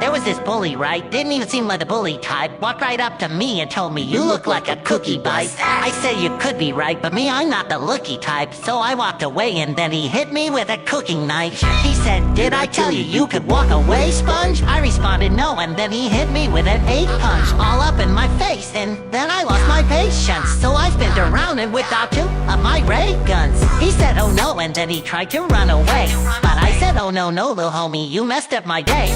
There was this bully, right? Didn't even seem like the bully type. Walked right up to me and told me, "You look like a cookie bite." I said you could be right, but me, I'm not the looky type. So I walked away and then he hit me with a cooking knife. He said, "Did I tell you you could walk away, Sponge?" I responded no, and then he hit me with an 8-punch all up in my face. And then I lost my patience, so I spun around and whipped out 2 of my ray guns. He said, "Oh no," and then he tried to run away. But I said, "Oh no, no, little homie, you messed up my day."